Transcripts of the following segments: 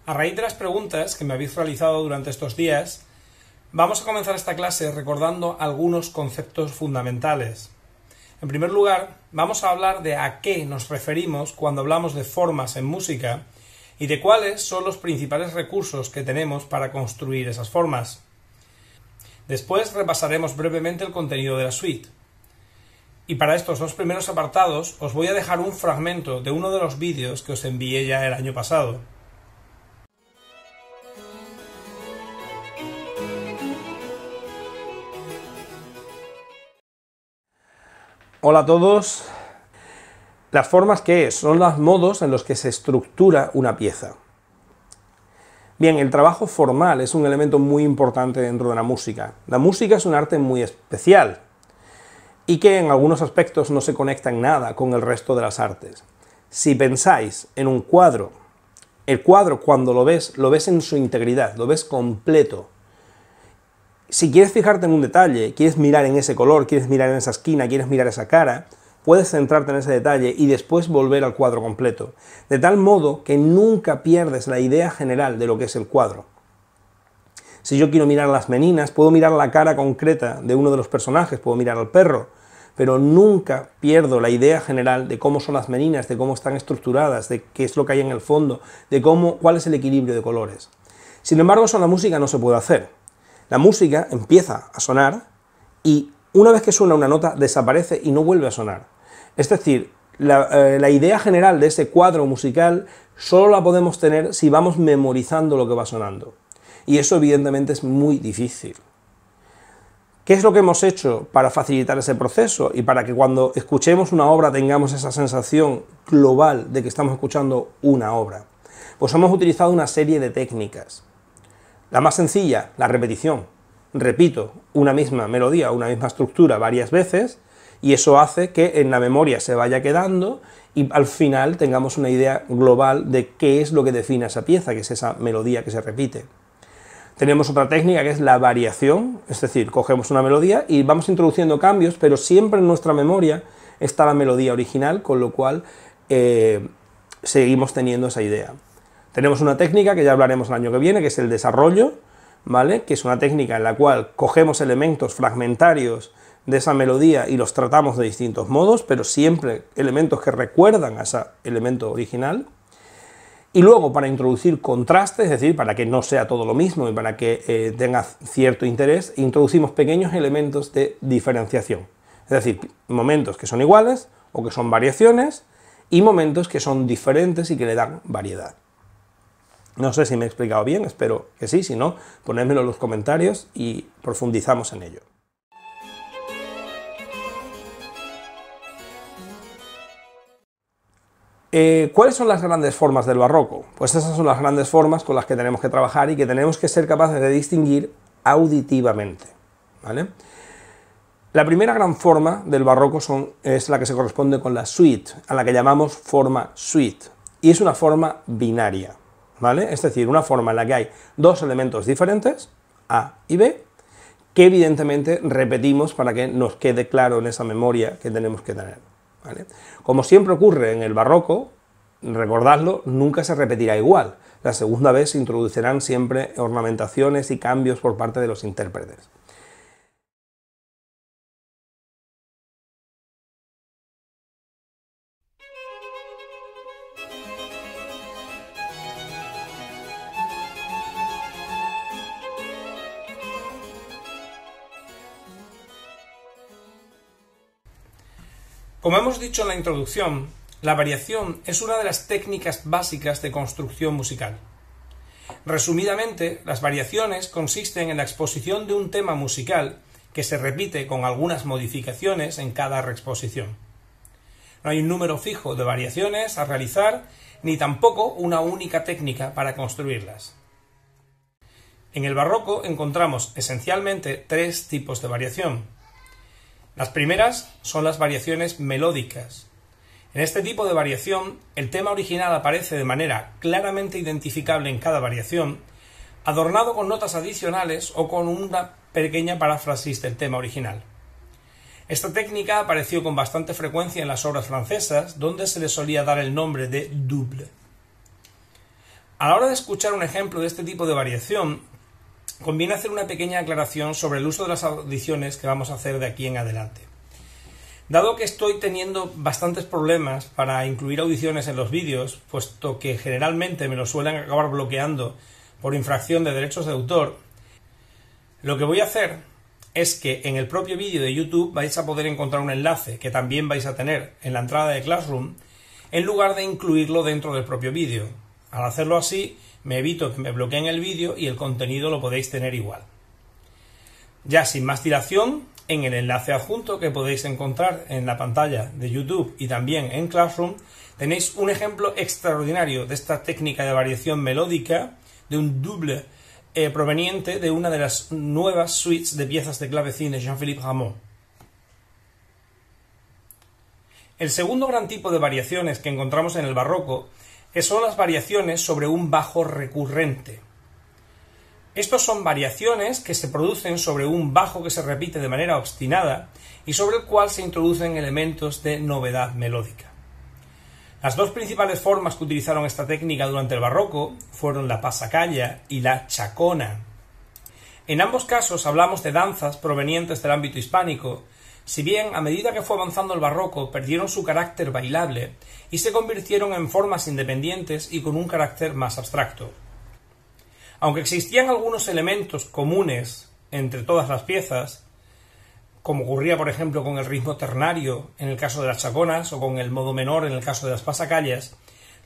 A raíz de las preguntas que me habéis realizado durante estos días, vamos a comenzar esta clase recordando algunos conceptos fundamentales. En primer lugar, vamos a hablar de a qué nos referimos cuando hablamos de formas en música y de cuáles son los principales recursos que tenemos para construir esas formas. Después repasaremos brevemente el contenido de la suite. Y para estos dos primeros apartados os voy a dejar un fragmento de uno de los vídeos que os envié ya el año pasado. Hola a todos. ¿Las formas qué es? Son los modos en los que se estructura una pieza. Bien, el trabajo formal es un elemento muy importante dentro de la música. La música es un arte muy especial y que en algunos aspectos no se conecta en nada con el resto de las artes. Si pensáis en un cuadro, el cuadro cuando lo ves en su integridad, lo ves completo. Si quieres fijarte en un detalle, quieres mirar en ese color, quieres mirar en esa esquina, quieres mirar esa cara, puedes centrarte en ese detalle y después volver al cuadro completo, de tal modo que nunca pierdes la idea general de lo que es el cuadro. Si yo quiero mirar las meninas, puedo mirar la cara concreta de uno de los personajes, puedo mirar al perro, pero nunca pierdo la idea general de cómo son las meninas, de cómo están estructuradas, de qué es lo que hay en el fondo, de cuál es el equilibrio de colores. Sin embargo, eso en la música no se puede hacer. La música empieza a sonar y una vez que suena una nota desaparece y no vuelve a sonar. Es decir, la idea general de ese cuadro musical solo la podemos tener si vamos memorizando lo que va sonando. Y eso evidentemente es muy difícil. ¿Qué es lo que hemos hecho para facilitar ese proceso y para que cuando escuchemos una obra tengamos esa sensación global de que estamos escuchando una obra? Pues hemos utilizado una serie de técnicas. La más sencilla, la repetición. Repito una misma melodía, una misma estructura varias veces, y eso hace que en la memoria se vaya quedando y al final tengamos una idea global de qué es lo que define esa pieza, que es esa melodía que se repite. Tenemos otra técnica que es la variación, es decir, cogemos una melodía y vamos introduciendo cambios, pero siempre en nuestra memoria está la melodía original, con lo cual seguimos teniendo esa idea. Tenemos una técnica que ya hablaremos el año que viene, que es el desarrollo, ¿vale? Que es una técnica en la cual cogemos elementos fragmentarios de esa melodía y los tratamos de distintos modos, pero siempre elementos que recuerdan a ese elemento original. Y luego, para introducir contrastes, es decir, para que no sea todo lo mismo y para que tenga cierto interés, introducimos pequeños elementos de diferenciación. Es decir, momentos que son iguales o que son variaciones y momentos que son diferentes y que le dan variedad. No sé si me he explicado bien, espero que sí, si no, ponedmelo en los comentarios y profundizamos en ello. ¿Cuáles son las grandes formas del barroco? Pues esas son las grandes formas con las que tenemos que trabajar y que tenemos que ser capaces de distinguir auditivamente, ¿vale? La primera gran forma del barroco es la que se corresponde con la suite, a la que llamamos forma suite, y es una forma binaria, ¿vale? Es decir, una forma en la que hay dos elementos diferentes, A y B, que evidentemente repetimos para que nos quede claro en esa memoria que tenemos que tener, ¿vale? Como siempre ocurre en el barroco, recordadlo, nunca se repetirá igual. La segunda vez se introducirán siempre ornamentaciones y cambios por parte de los intérpretes. Como hemos dicho en la introducción, la variación es una de las técnicas básicas de construcción musical. Resumidamente, las variaciones consisten en la exposición de un tema musical que se repite con algunas modificaciones en cada reexposición. No hay un número fijo de variaciones a realizar, ni tampoco una única técnica para construirlas. En el barroco encontramos esencialmente tres tipos de variación. Las primeras son las variaciones melódicas. En este tipo de variación, el tema original aparece de manera claramente identificable en cada variación, adornado con notas adicionales o con una pequeña paráfrasis del tema original. Esta técnica apareció con bastante frecuencia en las obras francesas, donde se le solía dar el nombre de double. A la hora de escuchar un ejemplo de este tipo de variación, conviene hacer una pequeña aclaración sobre el uso de las audiciones que vamos a hacer de aquí en adelante. Dado que estoy teniendo bastantes problemas para incluir audiciones en los vídeos, puesto que generalmente me lo suelen acabar bloqueando por infracción de derechos de autor, lo que voy a hacer es que en el propio vídeo de YouTube vais a poder encontrar un enlace que también vais a tener en la entrada de Classroom, en lugar de incluirlo dentro del propio vídeo. Al hacerlo así, me evito que me bloqueen el vídeo y el contenido lo podéis tener igual. Ya sin más dilación, en el enlace adjunto que podéis encontrar en la pantalla de YouTube y también en Classroom, tenéis un ejemplo extraordinario de esta técnica de variación melódica de un double proveniente de una de las nuevas suites de piezas de clavecín de Jean-Philippe Rameau. El segundo gran tipo de variaciones que encontramos en el barroco son las variaciones sobre un bajo recurrente. Estos son variaciones que se producen sobre un bajo que se repite de manera obstinada y sobre el cual se introducen elementos de novedad melódica. Las dos principales formas que utilizaron esta técnica durante el barroco fueron la pasacaglia y la chacona. En ambos casos hablamos de danzas provenientes del ámbito hispánico, si bien a medida que fue avanzando el barroco perdieron su carácter bailable y se convirtieron en formas independientes y con un carácter más abstracto. Aunque existían algunos elementos comunes entre todas las piezas, como ocurría por ejemplo con el ritmo ternario en el caso de las chaconas o con el modo menor en el caso de las pasacaglias,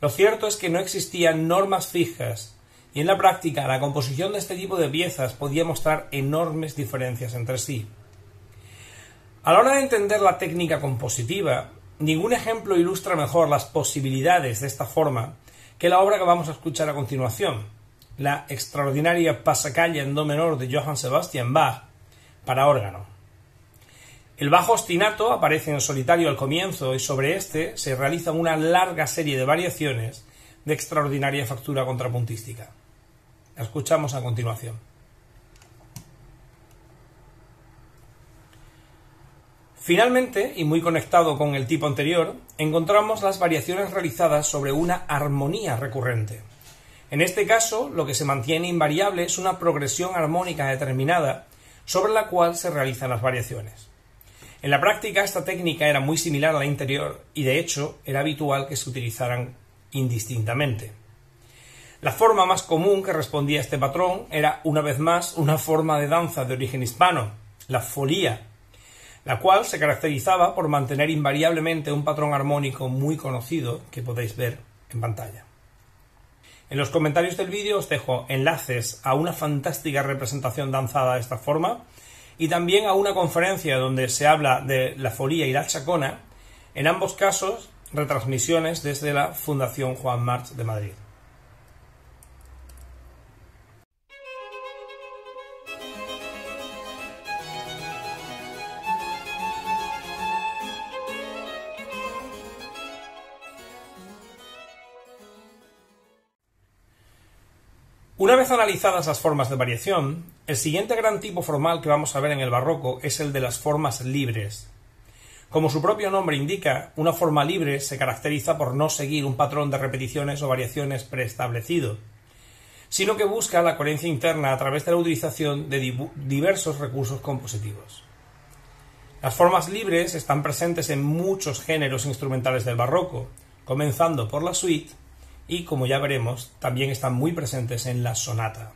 lo cierto es que no existían normas fijas y en la práctica la composición de este tipo de piezas podía mostrar enormes diferencias entre sí. A la hora de entender la técnica compositiva, ningún ejemplo ilustra mejor las posibilidades de esta forma que la obra que vamos a escuchar a continuación, la extraordinaria Pasacaglia en do menor de Johann Sebastian Bach para órgano. El bajo ostinato aparece en solitario al comienzo y sobre este se realiza una larga serie de variaciones de extraordinaria factura contrapuntística. La escuchamos a continuación. Finalmente, y muy conectado con el tipo anterior, encontramos las variaciones realizadas sobre una armonía recurrente. En este caso, lo que se mantiene invariable es una progresión armónica determinada sobre la cual se realizan las variaciones. En la práctica, esta técnica era muy similar a la anterior y, de hecho, era habitual que se utilizaran indistintamente. La forma más común que respondía a este patrón era, una vez más, una forma de danza de origen hispano, la folía, la cual se caracterizaba por mantener invariablemente un patrón armónico muy conocido que podéis ver en pantalla. En los comentarios del vídeo os dejo enlaces a una fantástica representación danzada de esta forma y también a una conferencia donde se habla de la folía y la chacona, en ambos casos retransmisiones desde la Fundación Joan March de Madrid. Una vez analizadas las formas de variación, el siguiente gran tipo formal que vamos a ver en el barroco es el de las formas libres. Como su propio nombre indica, una forma libre se caracteriza por no seguir un patrón de repeticiones o variaciones preestablecido, sino que busca la coherencia interna a través de la utilización de diversos recursos compositivos. Las formas libres están presentes en muchos géneros instrumentales del barroco, comenzando por la suite, y, como ya veremos, también están muy presentes en la sonata.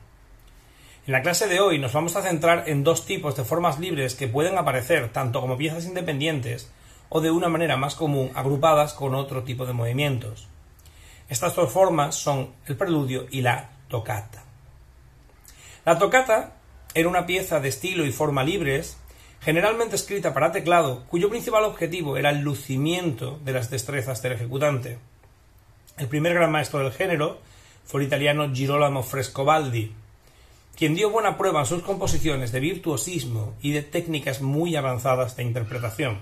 En la clase de hoy nos vamos a centrar en dos tipos de formas libres que pueden aparecer tanto como piezas independientes o de una manera más común agrupadas con otro tipo de movimientos. Estas dos formas son el preludio y la toccata. La toccata era una pieza de estilo y forma libres, generalmente escrita para teclado, cuyo principal objetivo era el lucimiento de las destrezas del ejecutante. El primer gran maestro del género fue el italiano Girolamo Frescobaldi, quien dio buena prueba en sus composiciones de virtuosismo y de técnicas muy avanzadas de interpretación.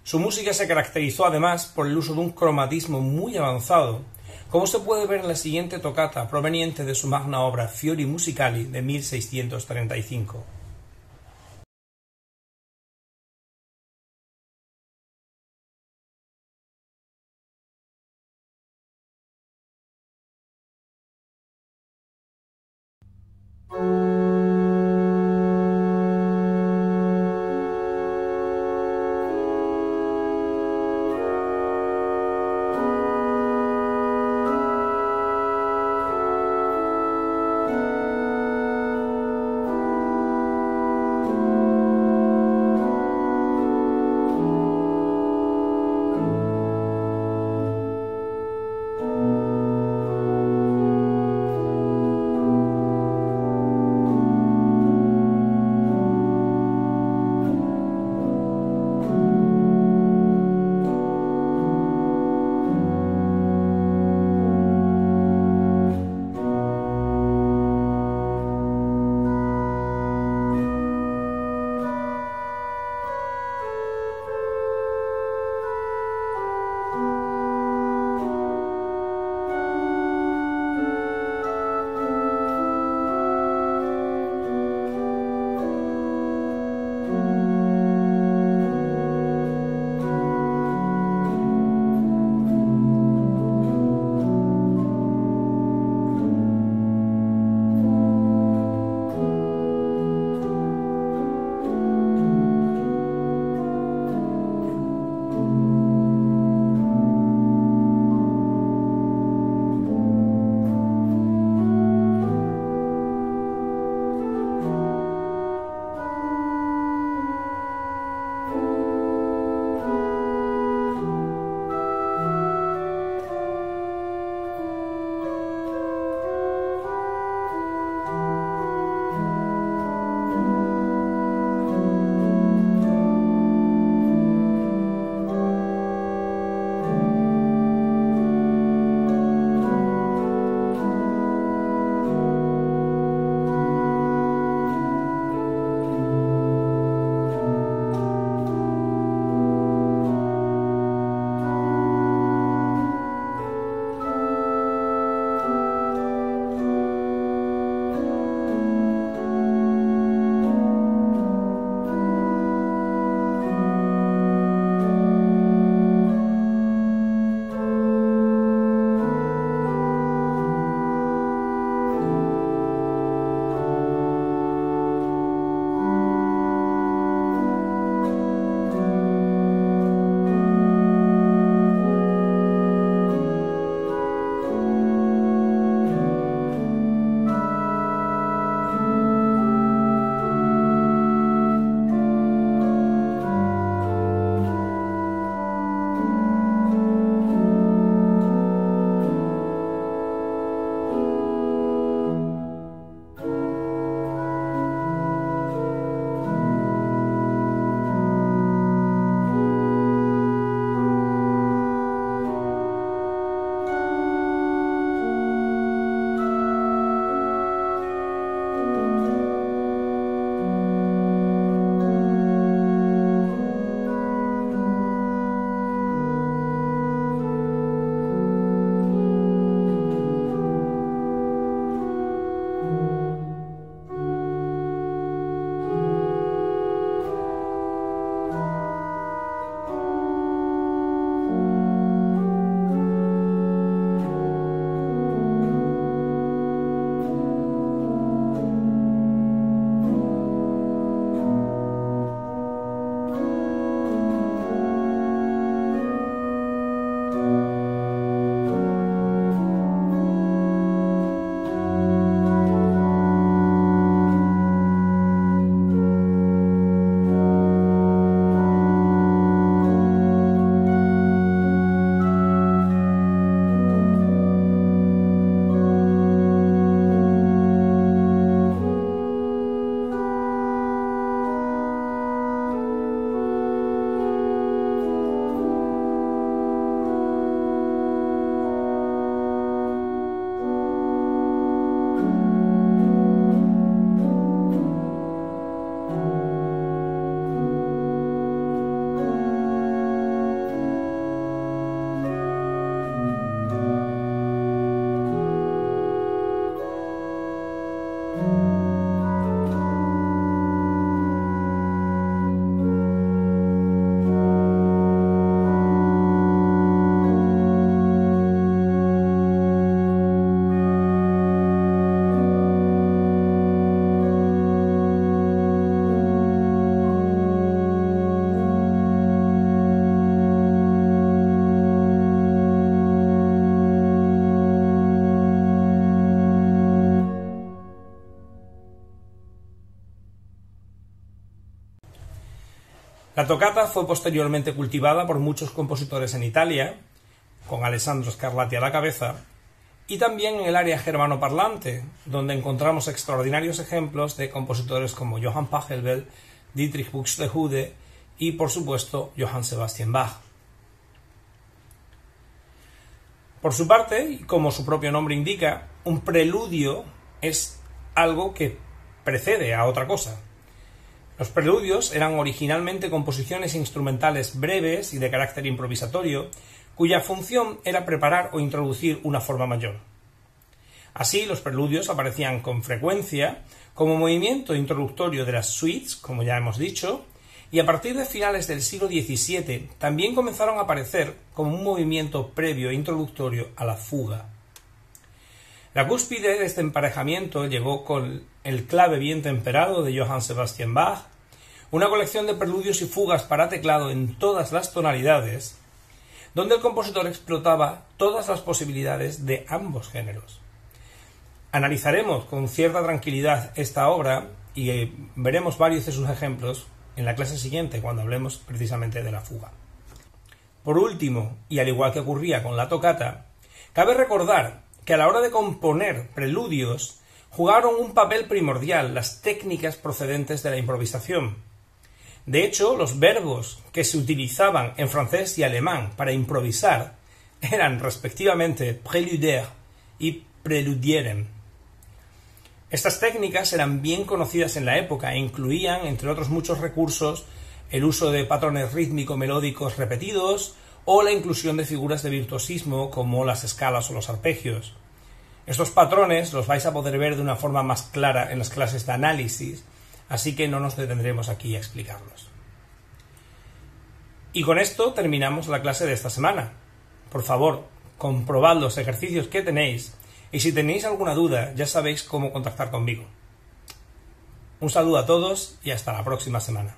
Su música se caracterizó además por el uso de un cromatismo muy avanzado, como se puede ver en la siguiente toccata proveniente de su magna obra Fiori Musicali de 1635. La toccata fue posteriormente cultivada por muchos compositores en Italia, con Alessandro Scarlatti a la cabeza, y también en el área germanoparlante, donde encontramos extraordinarios ejemplos de compositores como Johann Pachelbel, Dietrich Buxtehude y, por supuesto, Johann Sebastian Bach. Por su parte, y como su propio nombre indica, un preludio es algo que precede a otra cosa. Los preludios eran originalmente composiciones instrumentales breves y de carácter improvisatorio, cuya función era preparar o introducir una forma mayor. Así, los preludios aparecían con frecuencia como movimiento introductorio de las suites, como ya hemos dicho, y a partir de finales del siglo XVII también comenzaron a aparecer como un movimiento previo e introductorio a la fuga. La cúspide de este emparejamiento llegó con el clave bien temperado de Johann Sebastian Bach, una colección de preludios y fugas para teclado en todas las tonalidades, donde el compositor explotaba todas las posibilidades de ambos géneros. Analizaremos con cierta tranquilidad esta obra y veremos varios de sus ejemplos en la clase siguiente, cuando hablemos precisamente de la fuga. Por último, y al igual que ocurría con la toccata, cabe recordar que a la hora de componer preludios jugaron un papel primordial las técnicas procedentes de la improvisación. De hecho, los verbos que se utilizaban en francés y alemán para improvisar eran respectivamente préluder y préludieren. Estas técnicas eran bien conocidas en la época e incluían, entre otros muchos recursos, el uso de patrones rítmico-melódicos repetidos o la inclusión de figuras de virtuosismo como las escalas o los arpegios. Estos patrones los vais a poder ver de una forma más clara en las clases de análisis, así que no nos detendremos aquí a explicarlos. Y con esto terminamos la clase de esta semana. Por favor, comprobad los ejercicios que tenéis y si tenéis alguna duda ya sabéis cómo contactar conmigo. Un saludo a todos y hasta la próxima semana.